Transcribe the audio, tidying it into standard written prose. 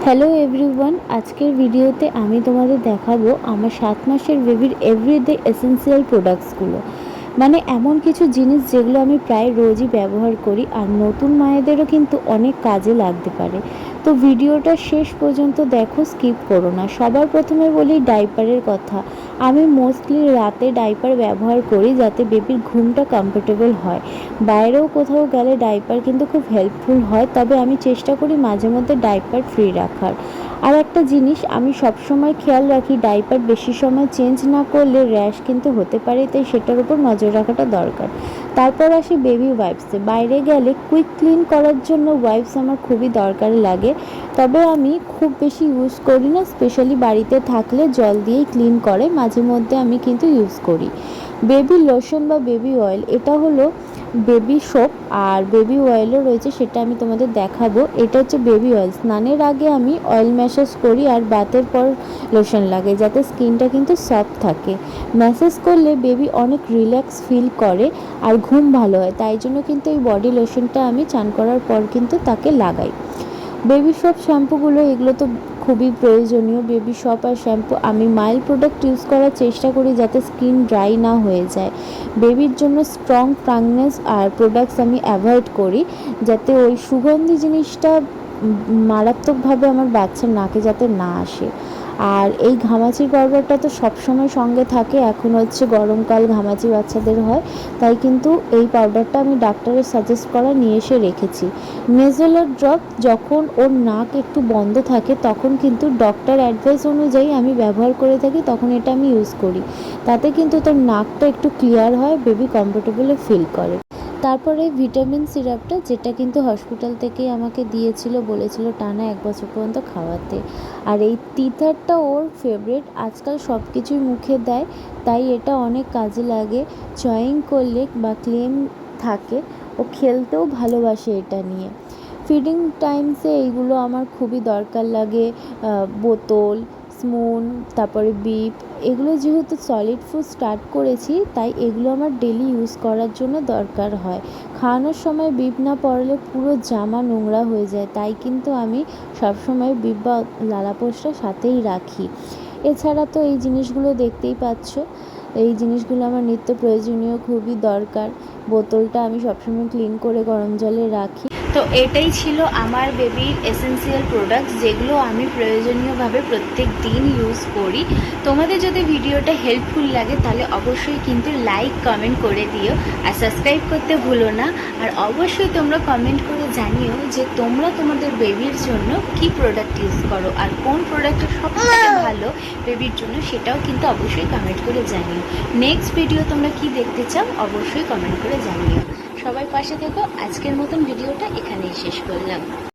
Hello everyone, আজকের ভিডিওতে আমি তোমাদের দেখাবো আমার 7 মাসের বেবির এভরিডে এসেন্সিয়াল প্রোডাক্টসগুলো। মানে এমন কিছু জিনিস যেগুলো আমি প্রায় রোজই ব্যবহার করি আর নতুন মায়েদেরও কিন্তু অনেক কাজে লাগতে পারে। তো ভিডিওটা শেষ পর্যন্ত দেখো, স্কিপ করো না। সবার প্রথমে বলি ডাইপারের কথা। আমি মোস্টলি রাতে ডাইপার ব্যবহার করি যাতে বেবির ঘুমটা কমফোর্টেবল হয়। বাইরেও কোথাও গেলে ডাইপার কিন্তু খুব হেল্পফুল হয়, তবে আমি চেষ্টা করি মাঝে মধ্যে ডাইপার ফ্রি রাখার। আর একটা জিনিস আমি সবসময় খেয়াল রাখি, ডাইপার বেশি সময় চেঞ্জ না করলে র্যাশ কিন্তু হতে পারে, তাই সেটার উপর নজর রাখাটা দরকার। তারপর আসি বেবি ওয়াইপসে। বাইরে গেলে কুইক ক্লিন করার জন্য ওয়াইপস আমার খুবই দরকারি লাগে, তবে আমি খুব বেশি ইউজ করি না। স্পেশালি বাড়িতে থাকলে জল দিয়েই ক্লিন করে মাঝে মধ্যে আমি কিন্তু ইউজ করি। বেবি লোশন বা বেবি অয়েল, এটা হলো বেবি সোপ আর বেবি অয়েলও রয়েছে, সেটা আমি তোমাদের দেখাবো। এটা হচ্ছে বেবি অয়েল। স্নানের আগে আমি অয়েল ম্যাসাজ করি আর বাতের পর লোশন লাগে যাতে স্কিনটা কিন্তু সফট থাকে। ম্যাসাজ করলে বেবি অনেক রিল্যাক্স ফিল করে আর ঘুম ভালো হয়, তাই জন্য কিন্তু এই বডি লোশনটা আমি চান করার পর কিন্তু তাকে লাগাই। বেবি শপ শ্যাম্পুগুলো, এগুলো তো খুবই প্রয়োজনীয়। বেবি শপ আর শ্যাম্পু আমি মাইল্ড প্রোডাক্ট ইউজ করার চেষ্টা করি যাতে স্কিন ড্রাই না হয়ে যায়। বেবির জন্য স্ট্রং ফ্র্যাগনেন্স আর প্রোডাক্টস আমি অ্যাভয়েড করি যাতে ওই সুগন্ধি জিনিসটা মারাত্মকভাবে আমার বাচ্চার নাকে যাতে না আসে। আর এই ঘামাচির পাউডারটা তো সবসময় সঙ্গে থাকে। এখন হচ্ছে গরমকাল, ঘামাচি বাচ্চাদের হয়, তাই কিন্তু এই পাউডারটা আমি ডাক্তারের সাজেস্ট করা নিয়ে এসে রেখেছি। নেজেলার ড্রপ, যখন ওর নাক একটু বন্ধ থাকে তখন কিন্তু ডক্টর অ্যাডভাইস অনুযায়ী আমি ব্যবহার করে থাকি, তখন এটা আমি ইউজ করি। তাতে কিন্তু তার নাকটা একটু ক্লিয়ার হয়, বেবি কমফোর্টেবলে ফিল করে। তারপরে ভিটামিন সিরাপটা, যেটা কিন্তু হসপিটাল থেকেই আমাকে দিয়েছিল, বলেছিল টানা 1 বছর পর্যন্ত খাওয়াতে। আর এই টিথারটা ওর ফেভারিট, আজকাল সব কিছুই মুখে দেয়, তাই এটা অনেক কাজে লাগে। চয়িং করলে বা ক্লেম থাকে, ও খেলতেও ভালোবাসে এটা নিয়ে। ফিডিং টাইমসে এইগুলো আমার খুবই দরকার লাগে। বোতল, স্পুন, তারপরে বিপ, এগুলো যেহেতু সলিড ফুড স্টার্ট করেছি তাই এগুলো আমার ডেলি ইউজ করার জন্য দরকার হয়। খাওয়ানোর সময় বিপ না পড়লে পুরো জামা নোংরা হয়ে যায়, তাই কিন্তু আমি সবসময় বিপ বা লালাপোসটা সাথেই রাখি। এছাড়া তো এই জিনিসগুলো দেখতেই পাচ্ছ, এই জিনিসগুলো আমার নিত্য প্রয়োজনীয়, খুবই দরকার। বোতলটা আমি সবসময় ক্লিন করে গরম জলে রাখি। তো এটাই ছিল আমার বেবির এসেন্সিয়াল প্রোডাক্টস, যেগুলো আমি প্রয়োজনীয়ভাবে প্রত্যেক দিন ইউজ করি। তোমাদের যদি ভিডিওটা হেল্পফুল লাগে তাহলে অবশ্যই কিন্তু লাইক কমেন্ট করে দিও আর সাবস্ক্রাইব করতে ভুলো না। আর অবশ্যই তোমরা কমেন্ট করে জানিও যে তোমরা তোমাদের বেবির জন্য কি প্রোডাক্ট ইউজ করো আর কোন প্রোডাক্টটা সবথেকে ভালো বেবির জন্য, সেটাও কিন্তু অবশ্যই কমেন্ট করে জানিও। নেক্সট ভিডিও তোমরা কি দেখতে চাও অবশ্যই কমেন্ট করে জানিও। সবাই পাশে থেকো। আজকের মতন ভিডিওটা এখানেই শেষ করলাম।